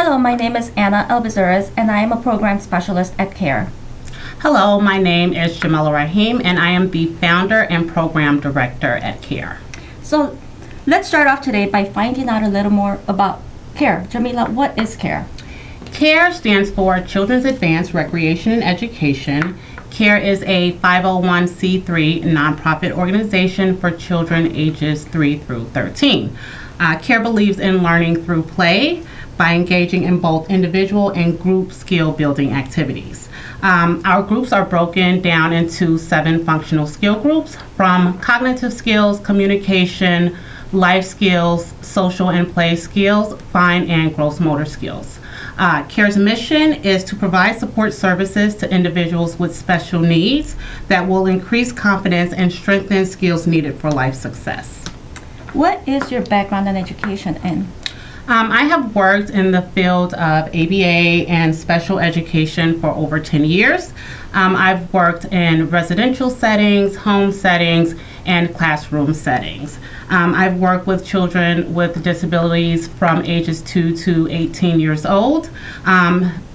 Hello, my name is Anna Albizuras, and I am a program specialist at CARE. Hello, my name is Jamila Rahim, and I am the founder and program director at CARE. So let's start off today by finding out a little more about CARE. Jamila, what is CARE? CARE stands for Children's Advanced Recreation and Education. CARE is a 501c3 nonprofit organization for children ages 3 through 13. CARE believes in learning through play by engaging in both individual and group skill building activities. Our groups are broken down into 7 functional skill groups, from cognitive skills, communication, life skills, social and play skills, fine and gross motor skills. CARE's mission is to provide support services to individuals with special needs that will increase confidence and strengthen skills needed for life success. What is your background in education in? I have worked in the field of ABA and special education for over 10 years. I've worked in residential settings, home settings, and classroom settings. I've worked with children with disabilities from ages 2 to 18 years old,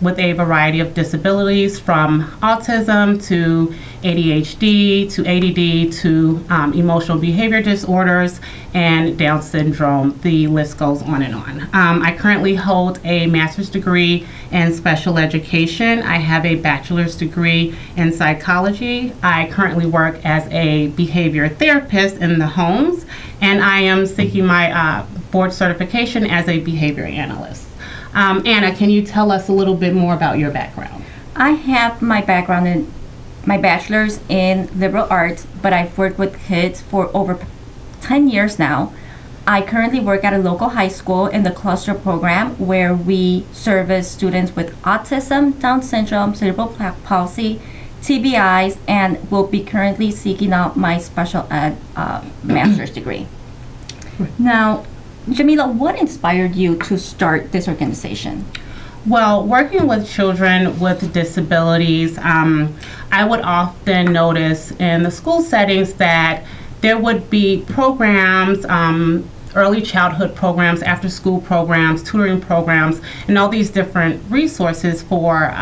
with a variety of disabilities from autism to ADHD to ADD to emotional behavior disorders and Down syndrome. The list goes on and on. I currently hold a master's degree in special education. I have a bachelor's degree in psychology. I currently work as a behavior therapist in the homes, and I am seeking my board certification as a behavior analyst. Anna, can you tell us a little bit more about your background? I have my background in my bachelor's in liberal arts, but I've worked with kids for over 10 years now. I currently work at a local high school in the cluster program where we service students with autism, Down syndrome, cerebral palsy, TBIs, and will be currently seeking out my special ed master's degree. Now, Jamila, what inspired you to start this organization? Well, working with children with disabilities, I would often notice in the school settings that there would be programs, early childhood programs, after school programs, tutoring programs, and all these different resources for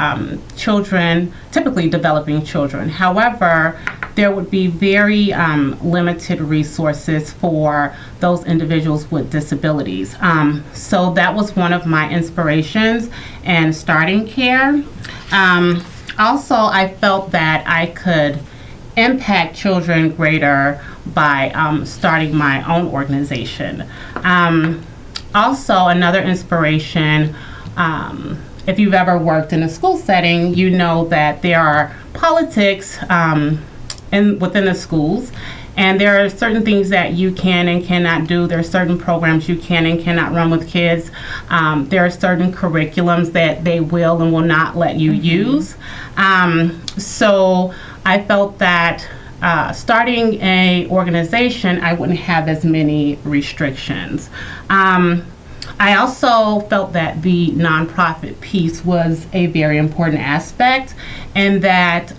children, typically developing children. However, there would be very limited resources for those individuals with disabilities. So that was one of my inspirations in starting CARE. Also, I felt that I could impact children greater by starting my own organization. Also, another inspiration, if you've ever worked in a school setting, you know that there are politics within the schools, and there are certain things that you can and cannot do. There are certain programs you can and cannot run with kids. There are certain curriculums that they will and will not let you use. So I felt that starting a organization, I wouldn't have as many restrictions. I also felt that the nonprofit piece was a very important aspect, and that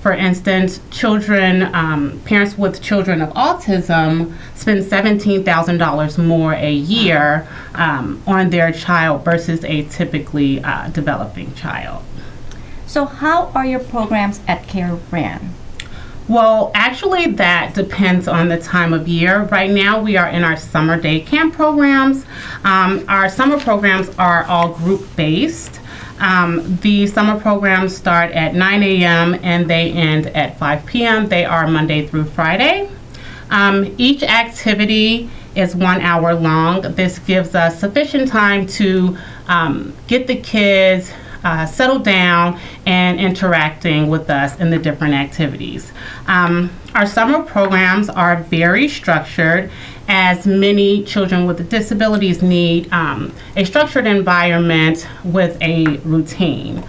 for instance, children, parents with children of autism spend $17,000 more a year on their child versus a typically developing child. So how are your programs at CARE ran? Well, actually that depends on the time of year. Right now we are in our summer day camp programs. Our summer programs are all group-based. The summer programs start at 9 a.m. and they end at 5 p.m. They are Monday through Friday. Each activity is 1 hour long. This gives us sufficient time to get the kids settled down and interacting with us in the different activities. Our summer programs are very structured, as many children with disabilities need a structured environment with a routine.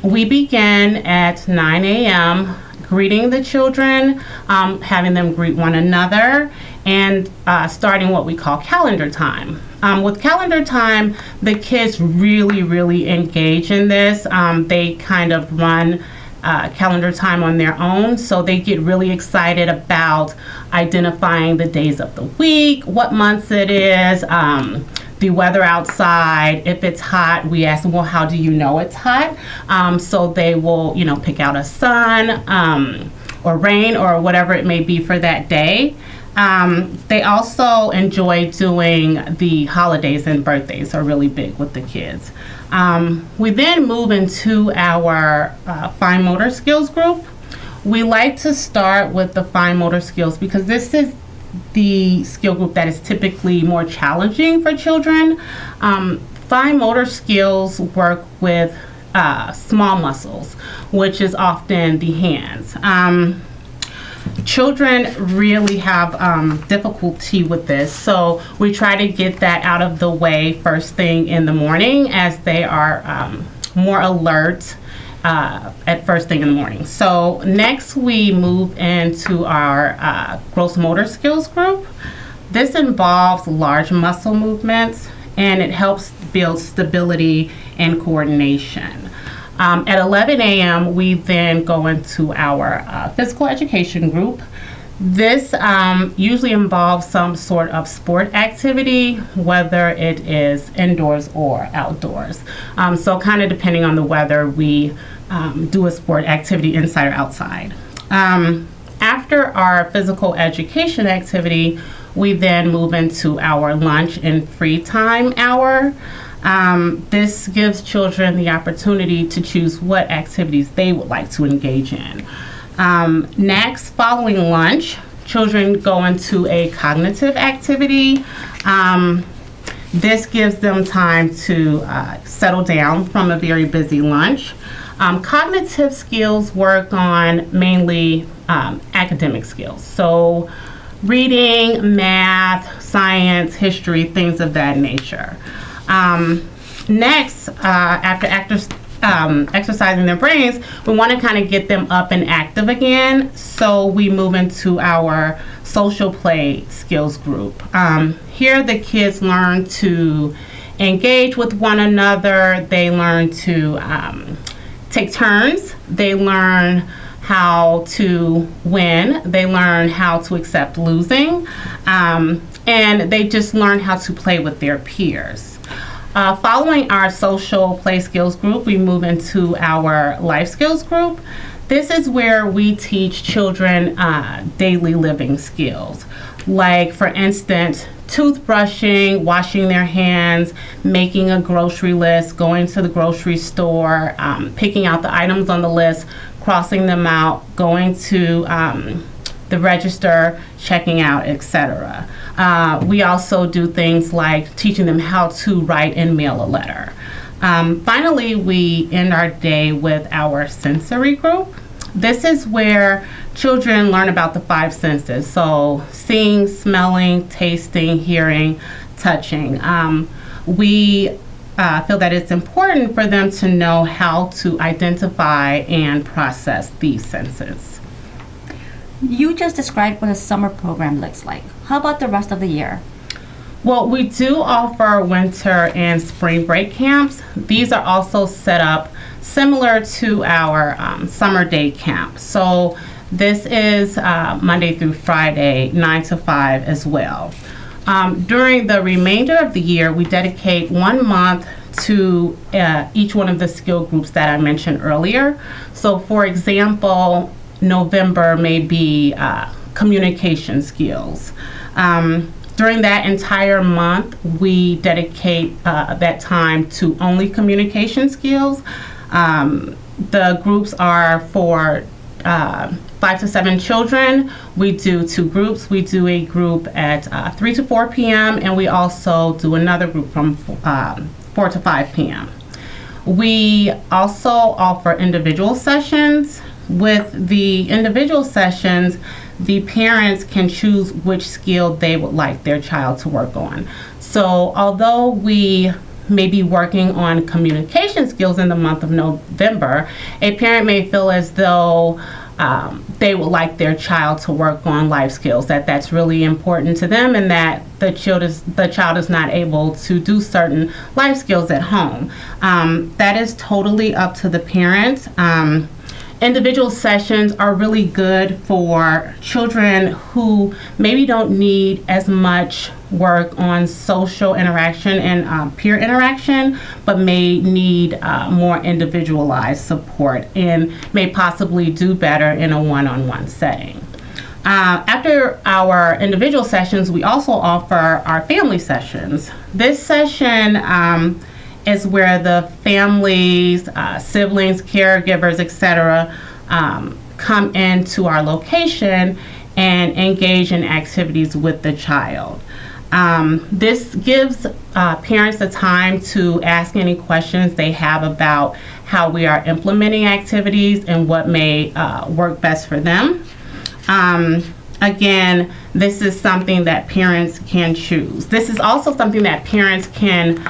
We begin at 9 a.m. greeting the children, having them greet one another, and starting what we call calendar time. With calendar time, the kids really engage in this. They kind of run calendar time on their own, so they get really excited about identifying the days of the week, what months it is, the weather outside. If it's hot, we ask them, well, how do you know it's hot? So they will, pick out a sun or rain or whatever it may be for that day. They also enjoy doing the holidays, and birthdays are really big with the kids. We then move into our fine motor skills group. We like to start with the fine motor skills because this is the skill group that is typically more challenging for children. Fine motor skills work with small muscles, which is often the hands. Children really have difficulty with this, so we try to get that out of the way first thing in the morning as they are more alert at first thing in the morning. So next we move into our gross motor skills group. This involves large muscle movements, and it helps build stability and coordination. At 11 a.m. we then go into our physical education group. This usually involves some sort of sport activity, whether it is indoors or outdoors. So kind of depending on the weather, we do a sport activity inside or outside. After our physical education activity, we then move into our lunch and free time hour. This gives children the opportunity to choose what activities they would like to engage in. Next, following lunch, children go into a cognitive activity. This gives them time to settle down from a very busy lunch. Cognitive skills work on mainly academic skills. So reading, math, science, history, things of that nature. Next, after exercising their brains, we want to kind of get them up and active again. So we move into our social play skills group. Here the kids learn to engage with one another. They learn to take turns. They learn how to win. They learn how to accept losing. And they just learn how to play with their peers. Following our social play skills group, we move into our life skills group. This is where we teach children daily living skills, like, for instance, toothbrushing, washing their hands, making a grocery list, going to the grocery store, picking out the items on the list, crossing them out, going to the register, checking out, etc. We also do things like teaching them how to write and mail a letter. Finally, we end our day with our sensory group. This is where children learn about the 5 senses, so seeing, smelling, tasting, hearing, touching. We feel that it's important for them to know how to identify and process these senses. You just described what a summer program looks like. How about the rest of the year? Well, we do offer winter and spring break camps. These are also set up similar to our summer day camp. So this is Monday through Friday, 9 to 5 as well. During the remainder of the year, we dedicate 1 month to each one of the skill groups that I mentioned earlier. So for example, November may be communication skills. During that entire month, we dedicate that time to only communication skills. The groups are for 5 to 7 children. We do 2 groups. We do a group at 3 to 4 p.m. and we also do another group from 4 to 5 p.m. We also offer individual sessions. With the individual sessions, the parents can choose which skill they would like their child to work on. So although we may be working on communication skills in the month of November, a parent may feel as though they would like their child to work on life skills, that's really important to them, and that the child is not able to do certain life skills at home. That is totally up to the parent. Individual sessions are really good for children who maybe don't need as much work on social interaction and peer interaction, but may need more individualized support and may possibly do better in a one-on-one setting. After our individual sessions, we also offer our family sessions. This session is where the families, siblings, caregivers, etc., come into our location and engage in activities with the child. This gives parents the time to ask any questions they have about how we are implementing activities and what may work best for them. Again, this is something that parents can choose. This is also something that parents can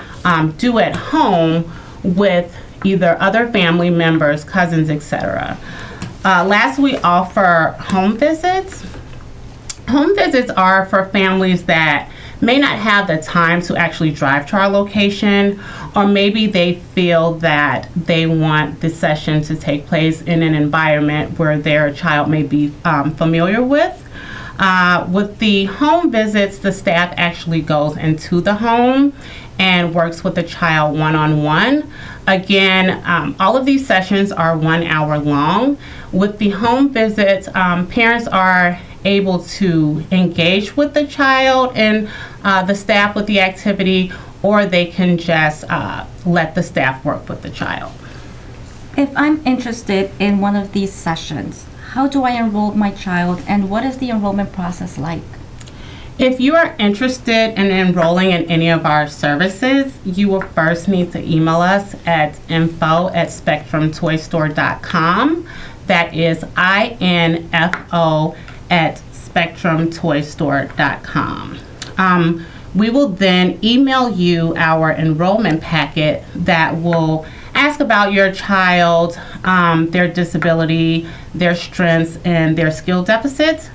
do at home with either other family members, cousins, etc. Last, we offer home visits. Home visits are for families that may not have the time to actually drive to our location, or maybe they feel that they want the session to take place in an environment where their child may be familiar with. With the home visits, the staff actually goes into the home and works with the child one-on-one. Again, all of these sessions are 1 hour long. With the home visits, parents are able to engage with the child and the staff with the activity, or they can just let the staff work with the child. If I'm interested in one of these sessions, how do I enroll my child, and what is the enrollment process like? If you are interested in enrolling in any of our services, you will first need to email us at info@spectrumtoystore.com. That is info@spectrumtoystore.com. We will then email you our enrollment packet that will ask about your child, their disability, their strengths, and their skill deficits.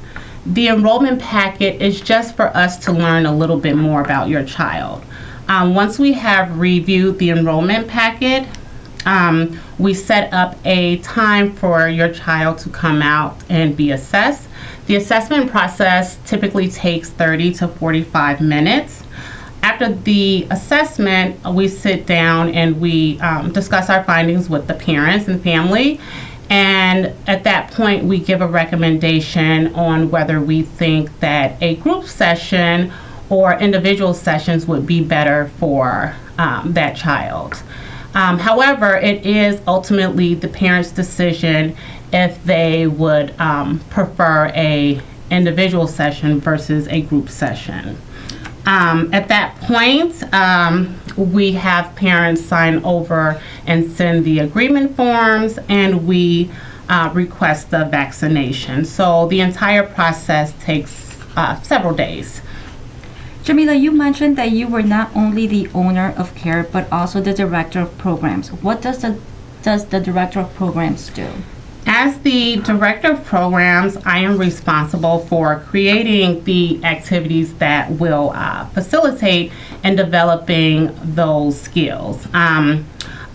The enrollment packet is just for us to learn a little bit more about your child. Once we have reviewed the enrollment packet, we set up a time for your child to come out and be assessed. The assessment process typically takes 30 to 45 minutes. After the assessment, we sit down and we discuss our findings with the parents and family. And at that point, we give a recommendation on whether we think that a group session or individual sessions would be better for that child. However, it is ultimately the parent's decision if they would prefer a individual session versus a group session. At that point, we have parents sign over and send the agreement forms, and we request the vaccination. So the entire process takes several days. Jamila, you mentioned that you were not only the owner of care, but also the director of programs. What does the director of programs do? As the director of programs, I am responsible for creating the activities that will facilitate and developing those skills.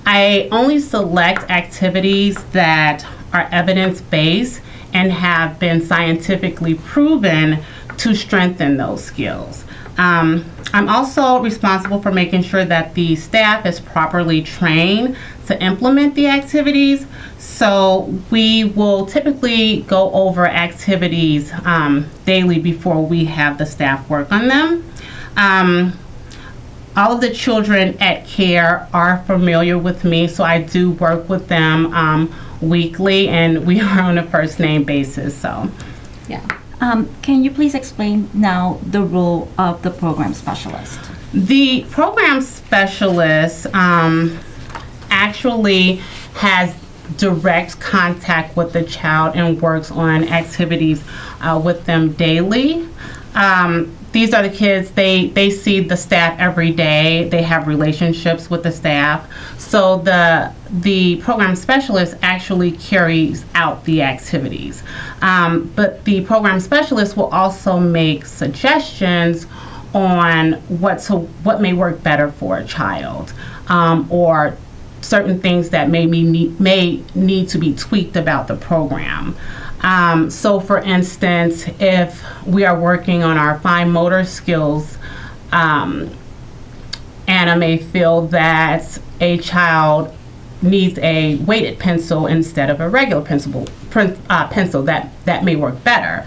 I only select activities that are evidence-based and have been scientifically proven to strengthen those skills. I'm also responsible for making sure that the staff is properly trained to implement the activities. So we will typically go over activities daily before we have the staff work on them. All of the children at care are familiar with me, so I do work with them weekly, and we are on a first name basis. So, yeah. Can you please explain now the role of the program specialist? The program specialist actually has direct contact with the child and works on activities with them daily. These are the kids, they see the staff every day. They have relationships with the staff. So the program specialist actually carries out the activities. But the program specialist will also make suggestions on what may work better for a child, or certain things that may need to be tweaked about the program. So for instance, if we are working on our fine motor skills, Anna may feel that a child needs a weighted pencil instead of a regular pencil that may work better.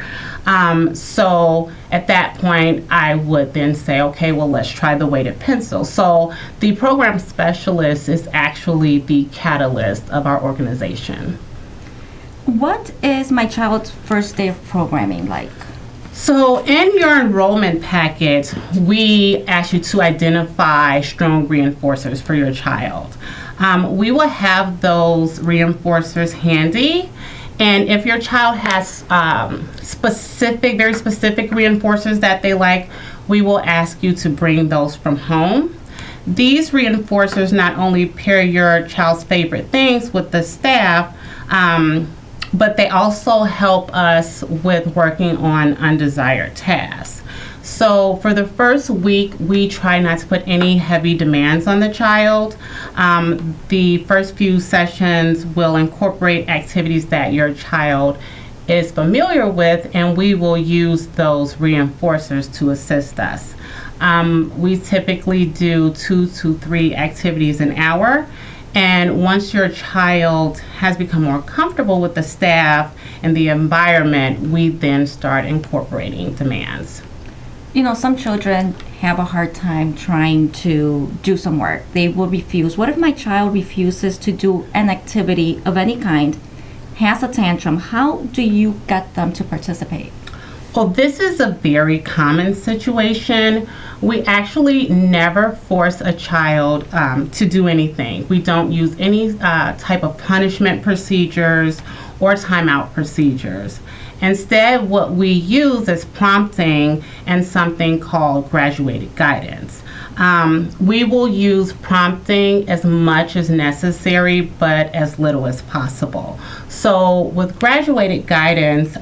So at that point, I would then say, okay, well, let's try the weighted pencil. So the program specialist is actually the catalyst of our organization. What is my child's first day of programming like? So in your enrollment packet, we ask you to identify strong reinforcers for your child. We will have those reinforcers handy. And if your child has very specific reinforcers that they like, we will ask you to bring those from home. These reinforcers not only pair your child's favorite things with the staff, but they also help us with working on undesired tasks. So for the first week, we try not to put any heavy demands on the child. The first few sessions will incorporate activities that your child is familiar with, and we will use those reinforcers to assist us. We typically do 2 to 3 activities an hour. And once your child has become more comfortable with the staff and the environment, we then start incorporating demands. You know, some children have a hard time trying to do some work. They will refuse. What if my child refuses to do an activity of any kind, has a tantrum? How do you get them to participate? Well, this is a very common situation. We actually never force a child to do anything. We don't use any type of punishment procedures or timeout procedures. Instead, what we use is prompting and something called graduated guidance. We will use prompting as much as necessary, but as little as possible. So with graduated guidance,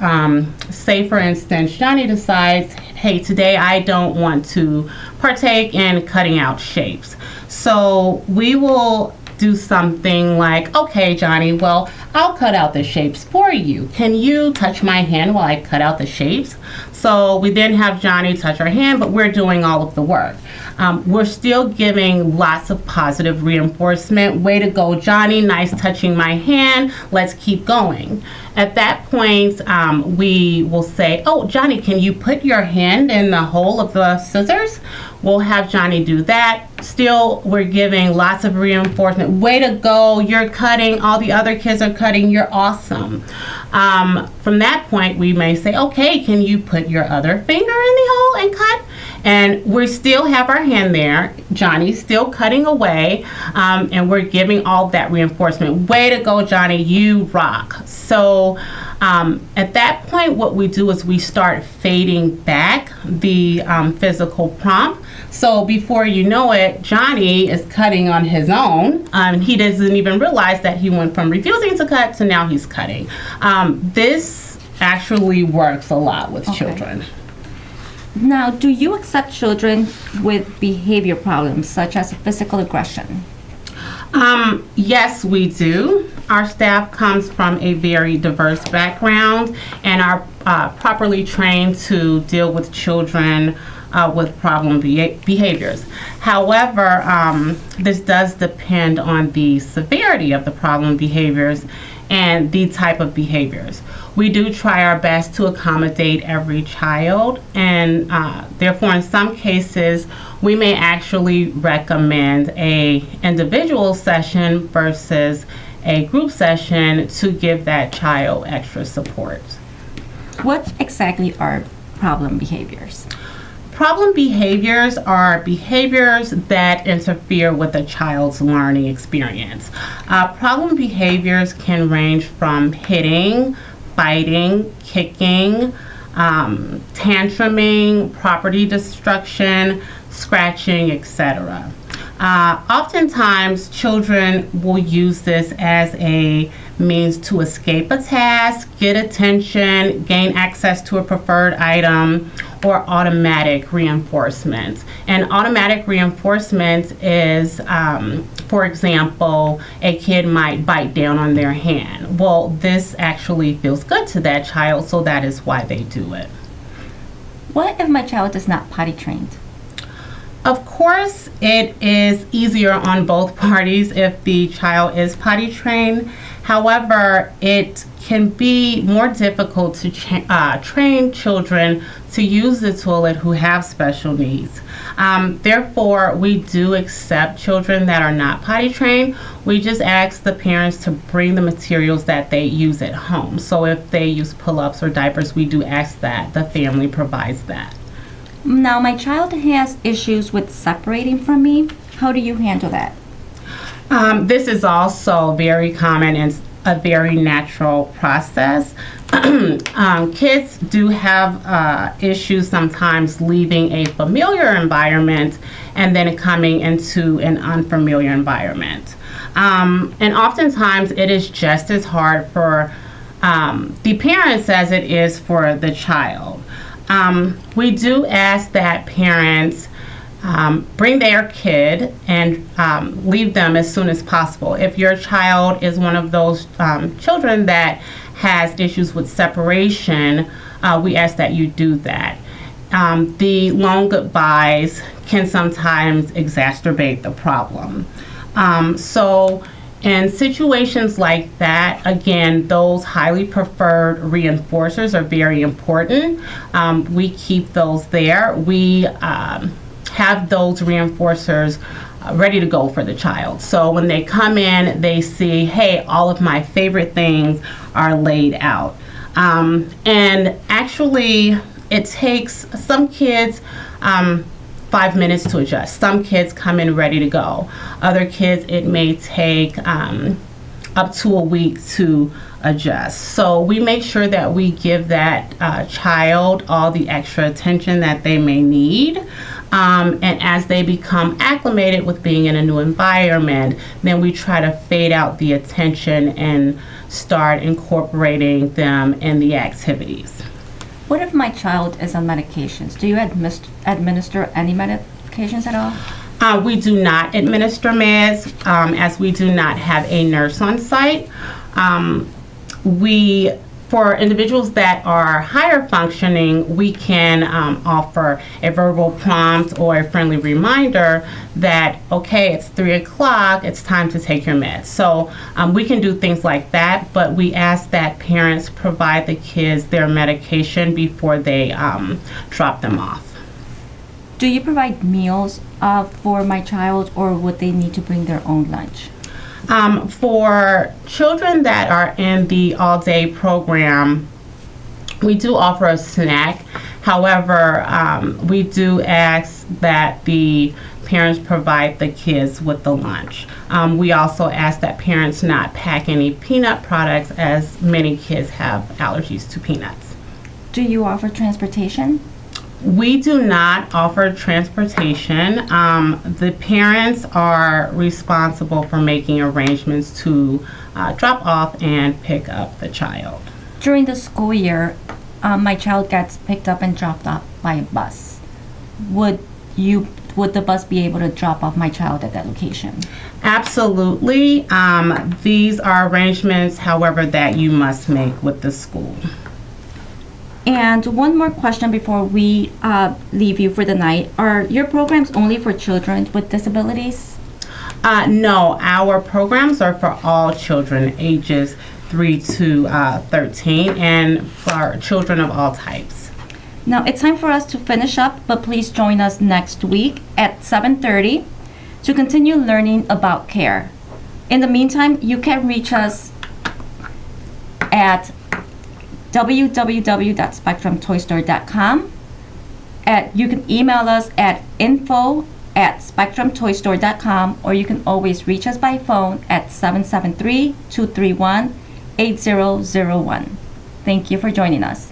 say for instance, Johnny decides, hey, today I don't want to partake in cutting out shapes. So we will do something like, okay, Johnny, well, I'll cut out the shapes for you. Can you touch my hand while I cut out the shapes? So we then have Johnny touch our hand, but we're doing all of the work. We're still giving lots of positive reinforcement. Way to go, Johnny. Nice touching my hand. Let's keep going. At that point, we will say, oh, Johnny, can you put your hand in the hole of the scissors? We'll have Johnny do that. Still, we're giving lots of reinforcement. Way to go. You're cutting. All the other kids are cutting. You're awesome. From that point, we may say, okay, can you put your other finger in the hole and cut? And we still have our hand there. Johnny's still cutting away, and we're giving all that reinforcement. Way to go, Johnny, you rock. So at that point, what we do is we start fading back the physical prompt. So before you know it, Johnny is cutting on his own. He doesn't even realize that he went from refusing to cut to now he's cutting. This actually works a lot with children. Now, do you accept children with behavior problems such as physical aggression? Yes, we do. Our staff comes from a very diverse background and are properly trained to deal with children with problem behaviors. However, this does depend on the severity of the problem behaviors and the type of behaviors. We do try our best to accommodate every child, and therefore in some cases we may actually recommend a individual session versus a group session to give that child extra support. What exactly are problem behaviors? Problem behaviors are behaviors that interfere with a child's learning experience. Problem behaviors can range from hitting, fighting, kicking, tantruming, property destruction, scratching, etc. Oftentimes, children will use this as a means to escape a task, get attention, gain access to a preferred item, or automatic reinforcement. And automatic reinforcement is, for example, a kid might bite down on their hand. Well, this actually feels good to that child, so that is why they do it. What if my child is not potty trained? Of course, it is easier on both parties if the child is potty trained. However, it can be more difficult to train children to use the toilet who have special needs. Therefore, we do accept children that are not potty trained. We just ask the parents to bring the materials that they use at home. So if they use pull-ups or diapers, we do ask that the family provides that. Now, my child has issues with separating from me. How do you handle that? This is also very common and a very natural process. Kids do have issues sometimes leaving a familiar environment and then coming into an unfamiliar environment. And oftentimes it is just as hard for the parents as it is for the child. We do ask that parents bring their kid and leave them as soon as possible. If your child is one of those children that has issues with separation, we ask that you do that. The long goodbyes can sometimes exacerbate the problem. So in situations like that, again, those highly preferred reinforcers are very important. We keep those there. We have those reinforcers ready to go for the child. So when they come in, they see, hey, all of my favorite things are laid out. And actually, it takes some kids 5 minutes to adjust. Some kids come in ready to go. Other kids, it may take up to a week to adjust. So we make sure that we give that child all the extra attention that they may need. And as they become acclimated with being in a new environment, then we try to fade out the attention and start incorporating them in the activities. What if my child is on medications? Do you administer any medications at all? We do not administer meds, as we do not have a nurse on site. For individuals that are higher functioning, we can offer a verbal prompt or a friendly reminder that, okay, it's 3 o'clock, it's time to take your meds. So we can do things like that, but we ask that parents provide the kids their medication before they drop them off. Do you provide meals for my child, or would they need to bring their own lunch? For children that are in the all-day program, we do offer a snack. However, we do ask that the parents provide the kids with the lunch. We also ask that parents not pack any peanut products, as many kids have allergies to peanuts. Do you offer transportation? We do not offer transportation. The parents are responsible for making arrangements to drop off and pick up the child. During the school year, my child gets picked up and dropped off by a bus. Would the bus be able to drop off my child at that location? Absolutely. These are arrangements, however, that you must make with the school. And one more question before we leave you for the night. Are your programs only for children with disabilities? No, our programs are for all children ages 3 to 13 and for children of all types. Now it's time for us to finish up, but please join us next week at 7:30 to continue learning about care. In the meantime, you can reach us at www.spectrumtoystore.com. You can email us at info@spectrumtoystore.com, or you can always reach us by phone at 773-231-8001. Thank you for joining us.